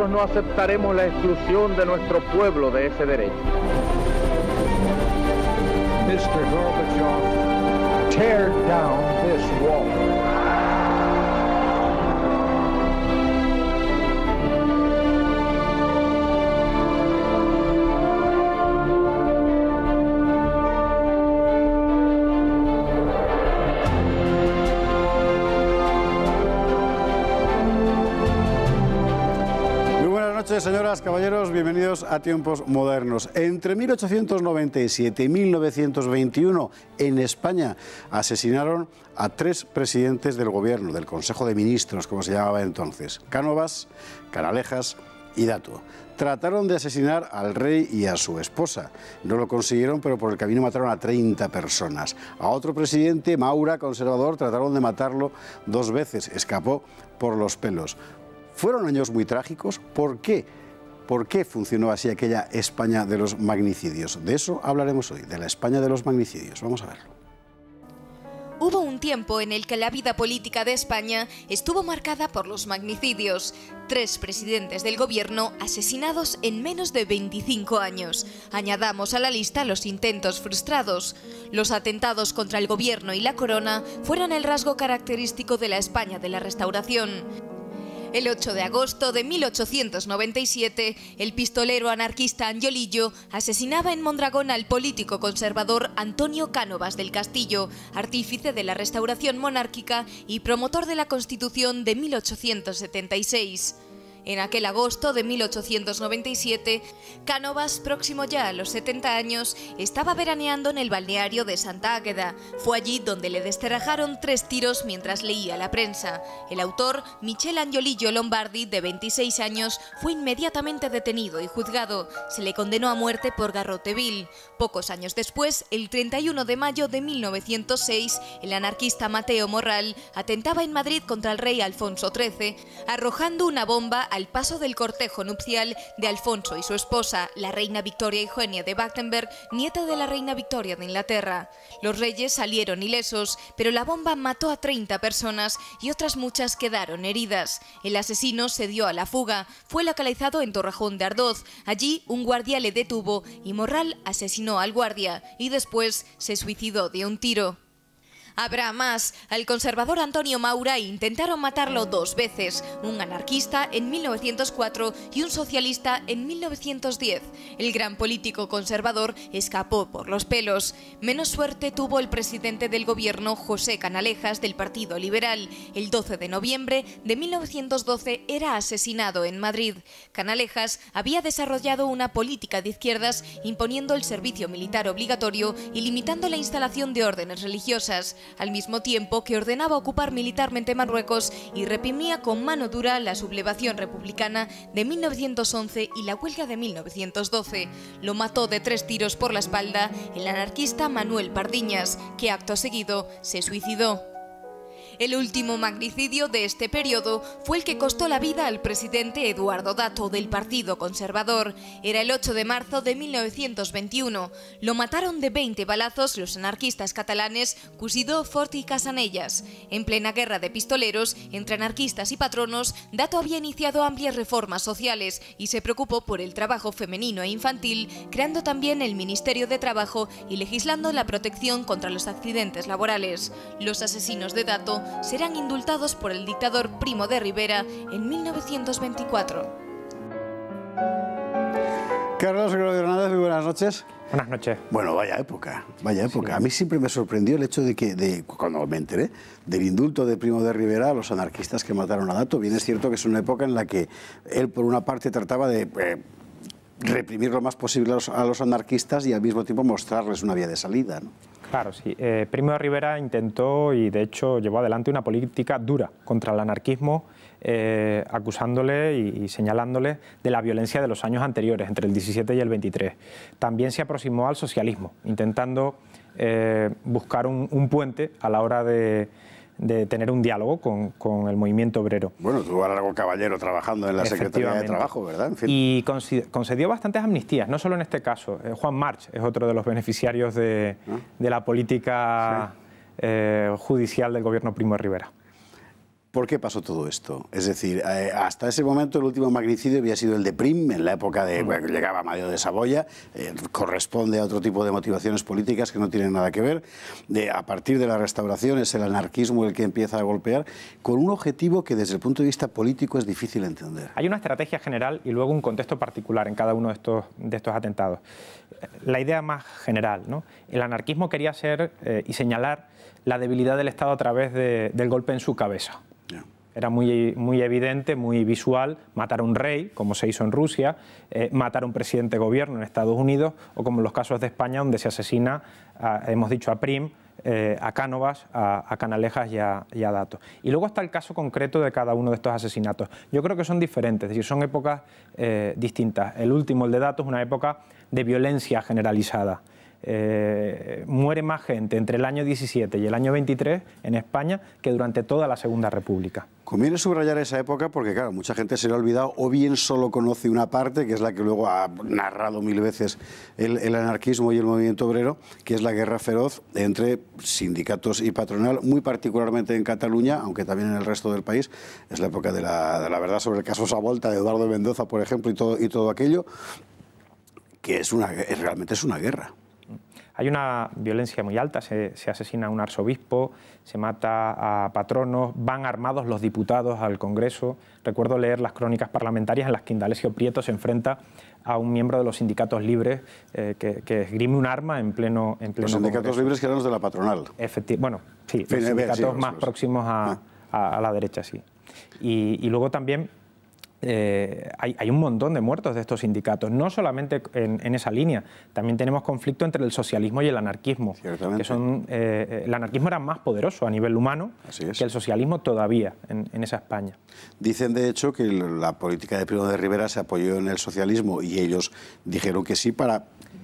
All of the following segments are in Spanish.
nosotros no aceptaremos la exclusión de nuestro pueblo de ese derecho. Mr. Gorbachev, tear down this wall. Buenas noches, señoras, caballeros, bienvenidos a Tiempos Modernos. Entre 1897 y 1921, en España, asesinaron a 3 presidentes del gobierno, del Consejo de Ministros, como se llamaba entonces: Cánovas, Canalejas y Dato. Trataron de asesinar al rey y a su esposa. No lo consiguieron, pero por el camino mataron a 30 personas. A otro presidente, Maura, conservador, trataron de matarlo 2 veces. Escapó por los pelos. Fueron años muy trágicos. ¿Por qué? ¿Por qué funcionó así aquella España de los magnicidios? De eso hablaremos hoy, de la España de los magnicidios. Vamos a verlo. Hubo un tiempo en el que la vida política de España estuvo marcada por los magnicidios. 3 presidentes del gobierno asesinados en menos de 25 años. Añadamos a la lista los intentos frustrados. Los atentados contra el gobierno y la corona fueron el rasgo característico de la España de la Restauración. El 8 de agosto de 1897, el pistolero anarquista Angiolillo asesinaba en Mondragón al político conservador Antonio Cánovas del Castillo, artífice de la restauración monárquica y promotor de la Constitución de 1876. En aquel agosto de 1897, Cánovas, próximo ya a los 70 años, estaba veraneando en el balneario de Santa Águeda. Fue allí donde le descerrajaron 3 tiros mientras leía la prensa. El autor, Michel Angiolillo Lombardi, de 26 años, fue inmediatamente detenido y juzgado. Se le condenó a muerte por garrote vil. Pocos años después, el 31 de mayo de 1906, el anarquista Mateo Morral atentaba en Madrid contra el rey Alfonso XIII, arrojando una bomba al paso del cortejo nupcial de Alfonso y su esposa, la reina Victoria Eugenia de Battenberg, nieta de la reina Victoria de Inglaterra. Los reyes salieron ilesos, pero la bomba mató a 30 personas y otras muchas quedaron heridas. El asesino se dio a la fuga, fue localizado en Torrejón de Ardoz. Allí un guardia le detuvo y Morral asesinó al guardia y después se suicidó de un tiro. Habrá más. Al conservador Antonio Maura intentaron matarlo 2 veces, un anarquista en 1904 y un socialista en 1910. El gran político conservador escapó por los pelos. Menos suerte tuvo el presidente del gobierno, José Canalejas, del Partido Liberal. El 12 de noviembre de 1912 era asesinado en Madrid. Canalejas había desarrollado una política de izquierdas imponiendo el servicio militar obligatorio y limitando la instalación de órdenes religiosas, al mismo tiempo que ordenaba ocupar militarmente Marruecos y reprimía con mano dura la sublevación republicana de 1911 y la huelga de 1912. Lo mató de 3 tiros por la espalda el anarquista Manuel Pardiñas, que acto seguido se suicidó. El último magnicidio de este periodo fue el que costó la vida al presidente Eduardo Dato, del Partido Conservador. Era el 8 de marzo de 1921. Lo mataron de 20 balazos los anarquistas catalanes Cusidó, Fort y Casanellas. En plena guerra de pistoleros entre anarquistas y patronos, Dato había iniciado amplias reformas sociales y se preocupó por el trabajo femenino e infantil, creando también el Ministerio de Trabajo y legislando la protección contra los accidentes laborales. Los asesinos de Dato serán indultados por el dictador Primo de Rivera en 1924. Carlos Hernández, muy buenas noches. Buenas noches. Bueno, vaya época, vaya época. Sí. A mí siempre me sorprendió el hecho de que, cuando me enteré del indulto de Primo de Rivera a los anarquistas que mataron a Dato. Bien es cierto que es una época en la que él, por una parte, trataba de reprimir lo más posible a los anarquistas y al mismo tiempo mostrarles una vía de salida, ¿no? Claro, sí. Primo de Rivera intentó y de hecho llevó adelante una política dura contra el anarquismo, acusándole y señalándole de la violencia de los años anteriores, entre el 17 y el 23. También se aproximó al socialismo, intentando buscar un puente a la hora de tener un diálogo con el movimiento obrero. Bueno, tuvo a Largo Caballero trabajando en la Secretaría de Trabajo, ¿verdad? En fin. Y concedió bastantes amnistías, no solo en este caso. Juan March es otro de los beneficiarios de la política judicial del gobierno Primo de Rivera. ¿Por qué pasó todo esto? Es decir, hasta ese momento el último magnicidio había sido el de Prim, en la época de bueno, llegaba Amadeo de Saboya, corresponde a otro tipo de motivaciones políticas que no tienen nada que ver. A partir de la Restauración es el anarquismo el que empieza a golpear, con un objetivo que desde el punto de vista político es difícil de entender. Hay una estrategia general y luego un contexto particular en cada uno de estos atentados. La idea más general, ¿no? El anarquismo quería ser y señalar la debilidad del Estado a través del golpe en su cabeza. Era muy evidente, muy visual, matar a un rey, como se hizo en Rusia, matar a un presidente de gobierno en Estados Unidos, o como en los casos de España, donde se asesina, hemos dicho, a Prim, a Cánovas, a Canalejas y a Dato. Y luego está el caso concreto de cada uno de estos asesinatos. Yo creo que son diferentes, es decir, son épocas distintas. El último, el de Dato, es una época de violencia generalizada. Muere más gente entre el año 17 y el año 23 en España que durante toda la Segunda República. Conviene subrayar esa época porque, claro, mucha gente se le ha olvidado o bien solo conoce una parte, que es la que luego ha narrado mil veces el anarquismo y el movimiento obrero, que es la guerra feroz entre sindicatos y patronal, muy particularmente en Cataluña, aunque también en el resto del país. Es la época de la verdad sobre el caso Savolta, de Eduardo Mendoza, por ejemplo, y todo aquello, que realmente es una guerra. Hay una violencia muy alta, se asesina a un arzobispo, se mata a patronos, van armados los diputados al Congreso. Recuerdo leer las crónicas parlamentarias en las que Indalecio Prieto se enfrenta a un miembro de los sindicatos libres que esgrime un arma en pleno Los sindicatos Congreso. Libres que eran los de la patronal. Bueno, sí, los sindicatos más próximos a la derecha, sí. Y luego también hay un montón de muertos de estos sindicatos, no solamente en esa línea, también tenemos conflicto entre el socialismo y el anarquismo, que son, el anarquismo era más poderoso a nivel humano que el socialismo todavía en esa España. Dicen de hecho que la política de Primo de Rivera se apoyó en el socialismo y ellos dijeron que sí para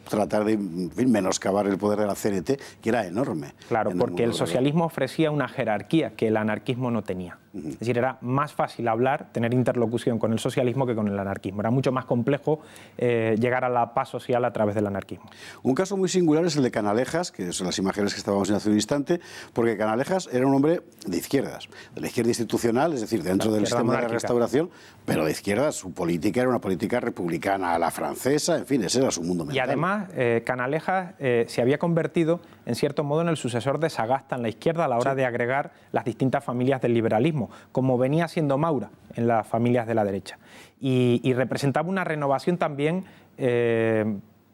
tratar de menoscabar el poder de la CNT, que era enorme. Claro, porque el socialismo ofrecía una jerarquía que el anarquismo no tenía. Es decir, era más fácil hablar, tener interlocución con el socialismo que con el anarquismo. Era mucho más complejo llegar a la paz social a través del anarquismo. Un caso muy singular es el de Canalejas, que son las imágenes que estábamos viendo hace un instante, porque Canalejas era un hombre de izquierdas, de la izquierda institucional, es decir, dentro del sistema de la Restauración, pero de izquierdas. Su política era una política republicana a la francesa, en fin, ese era su mundo mental. Y además, Canalejas se había convertido, en cierto modo, en el sucesor de Sagasta en la izquierda a la hora de agregar las distintas familias del liberalismo, como venía siendo Maura en las familias de la derecha. Y representaba una renovación también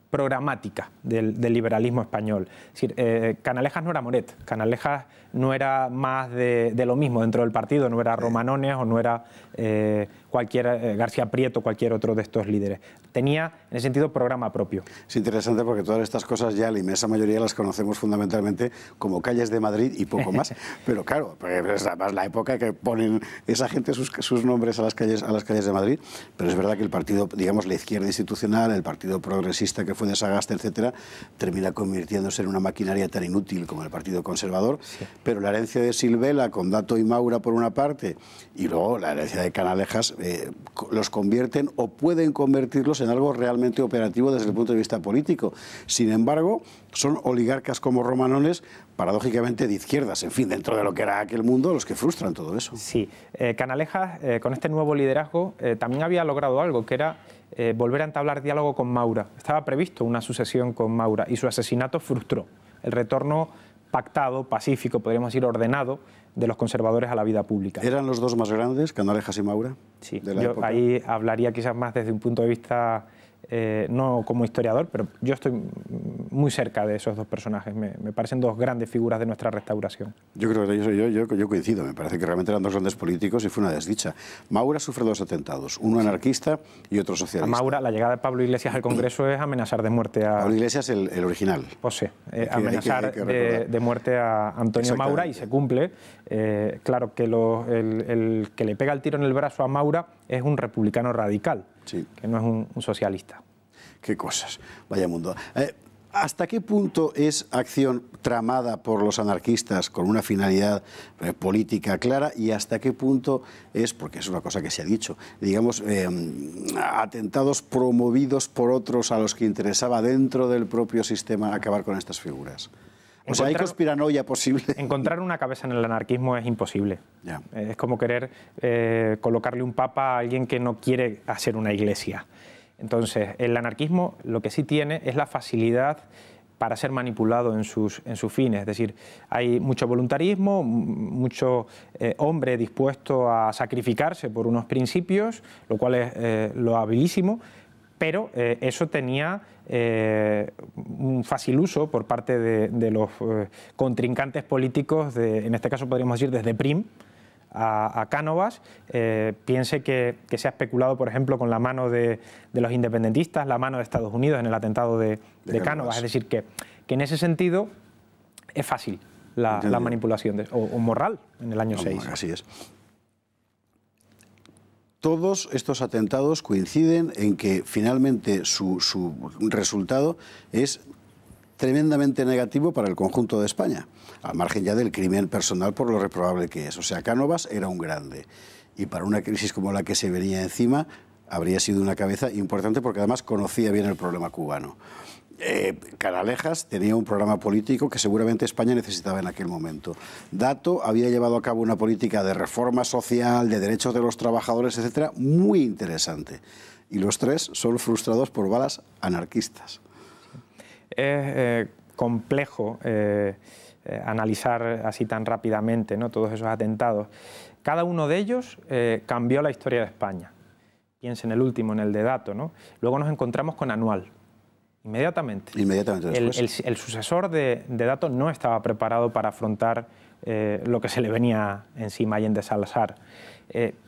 programática del liberalismo español. Es decir, Canalejas no era Moret, Canalejas no era más de lo mismo dentro del partido, no era Romanones o no era García Prieto, cualquier otro de estos líderes. Tenía, en ese sentido, programa propio. Es interesante porque todas estas cosas ya la inmensa mayoría las conocemos fundamentalmente como calles de Madrid y poco más, pero claro, es además la época que ponen esa gente sus nombres a las calles de Madrid, pero es verdad que el partido, digamos, la izquierda institucional, el partido progresista que fue de Sagasta, etcétera, termina convirtiéndose en una maquinaria tan inútil como el Partido Conservador, pero la herencia de Silvela con Dato y Maura por una parte y luego la herencia de Canalejas los convierten o pueden convertirlos en algo realmente operativo desde el punto de vista político. Sin embargo, son oligarcas como Romanones, paradójicamente de izquierdas, en fin, dentro de lo que era aquel mundo, los que frustran todo eso. Sí, Canalejas, con este nuevo liderazgo, también había logrado algo, que era volver a entablar diálogo con Maura. Estaba previsto una sucesión con Maura y su asesinato frustró el retorno pactado, pacífico, podríamos decir ordenado, de los conservadores a la vida pública. ¿Eran los dos más grandes, Canalejas y Maura? Sí, yo ahí hablaría quizás más desde un punto de vista, no como historiador, pero yo estoy muy cerca de esos dos personajes. Me parecen dos grandes figuras de nuestra restauración. Yo creo que yo coincido, me parece que realmente eran dos grandes políticos y fue una desdicha. Maura sufre dos atentados, uno anarquista y otro socialista. A Maura, la llegada de Pablo Iglesias al Congreso es amenazar de muerte a... Pablo Iglesias, el original. José, amenazar de muerte a Antonio Maura y se cumple. Claro que el que le pega el tiro en el brazo a Maura es un republicano radical, que no es un socialista. Qué cosas, vaya mundo. ¿Hasta qué punto es acción tramada por los anarquistas con una finalidad política clara y hasta qué punto es, porque es una cosa que se ha dicho, digamos, atentados promovidos por otros a los que interesaba dentro del propio sistema acabar con estas figuras? O sea, ¿hay conspiranoia posible? Encontrar una cabeza en el anarquismo es imposible. Ya. Es como querer colocarle un papa a alguien que no quiere hacer una iglesia. Entonces, el anarquismo lo que sí tiene es la facilidad para ser manipulado en sus fines. Es decir, hay mucho voluntarismo, mucho hombre dispuesto a sacrificarse por unos principios, lo cual es loabilísimo, pero eso tenía un fácil uso por parte de los contrincantes políticos, en este caso podríamos decir desde Prim a Cánovas. Piense que se ha especulado, por ejemplo, con la mano de los independentistas, la mano de Estados Unidos en el atentado de Cánovas. Es decir, que en ese sentido es fácil la manipulación, o Morral en el año 6. Así es. Todos estos atentados coinciden en que finalmente su resultado es tremendamente negativo para el conjunto de España, al margen ya del crimen personal por lo reprobable que es. O sea, Cánovas era un grande y para una crisis como la que se venía encima habría sido una cabeza importante porque además conocía bien el problema cubano. Canalejas tenía un programa político que seguramente España necesitaba en aquel momento. Dato había llevado a cabo una política de reforma social, de derechos de los trabajadores, etcétera, muy interesante. Y los tres son frustrados por balas anarquistas. Es complejo analizar así tan rápidamente, ¿no?, todos esos atentados. Cada uno de ellos cambió la historia de España. Piensen en el último, en el de Dato, ¿no? Luego nos encontramos con Anual. Inmediatamente. Inmediatamente después. El sucesor de Dato no estaba preparado para afrontar lo que se le venía encima, Allende Salazar.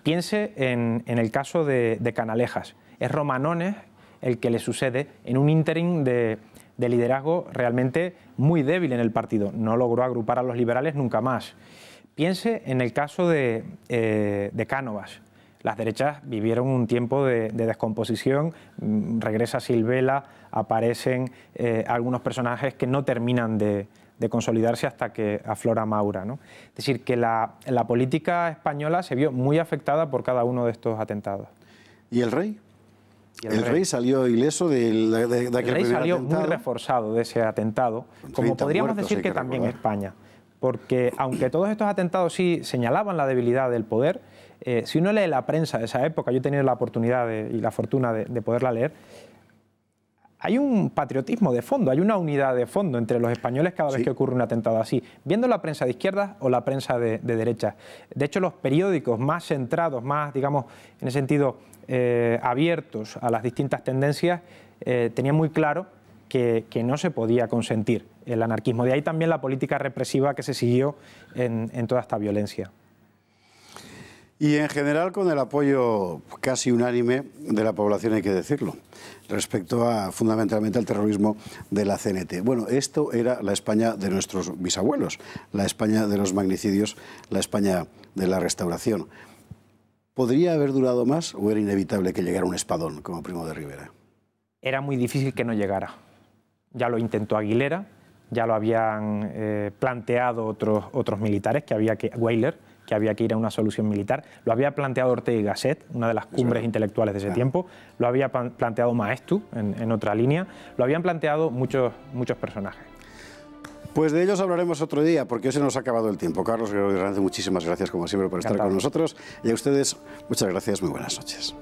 Piense en el caso de Canalejas. Es Romanones el que le sucede en un ínterin de liderazgo realmente muy débil en el partido. No logró agrupar a los liberales nunca más. Piense en el caso de Cánovas. Las derechas vivieron un tiempo de descomposición, regresa Silvela, aparecen algunos personajes que no terminan de consolidarse hasta que aflora Maura, ¿no? Es decir, que la política española se vio muy afectada por cada uno de estos atentados. ¿Y el rey? El rey salió ileso de aquel primer atentado. El rey salió muy reforzado de ese atentado, como podríamos decir que también España. Porque aunque todos estos atentados sí señalaban la debilidad del poder, si uno lee la prensa de esa época, yo he tenido la oportunidad y la fortuna de poderla leer, hay un patriotismo de fondo, hay una unidad de fondo entre los españoles cada vez que ocurre un atentado así, viendo la prensa de izquierda o la prensa de derecha. De hecho, los periódicos más centrados, más, digamos, en ese sentido, abiertos a las distintas tendencias, tenían muy claro que no se podía consentir el anarquismo. De ahí también la política represiva que se siguió en toda esta violencia. Y en general con el apoyo casi unánime de la población, hay que decirlo, respecto a fundamentalmente al terrorismo de la CNT. Bueno, esto era la España de nuestros bisabuelos, la España de los magnicidios, la España de la Restauración. ¿Podría haber durado más o era inevitable que llegara un espadón como Primo de Rivera? Era muy difícil que no llegara. Ya lo intentó Aguilera, ya lo habían planteado otros militares, Weyler, que había que ir a una solución militar. Lo había planteado Ortega y Gasset, una de las cumbres intelectuales de ese tiempo. Lo había planteado Maestu, en otra línea. Lo habían planteado muchos personajes. Pues de ellos hablaremos otro día, porque hoy se nos ha acabado el tiempo. Carlos Gregorio Hernández, muchísimas gracias, como siempre, por estar con nosotros. Y a ustedes, muchas gracias, muy buenas noches.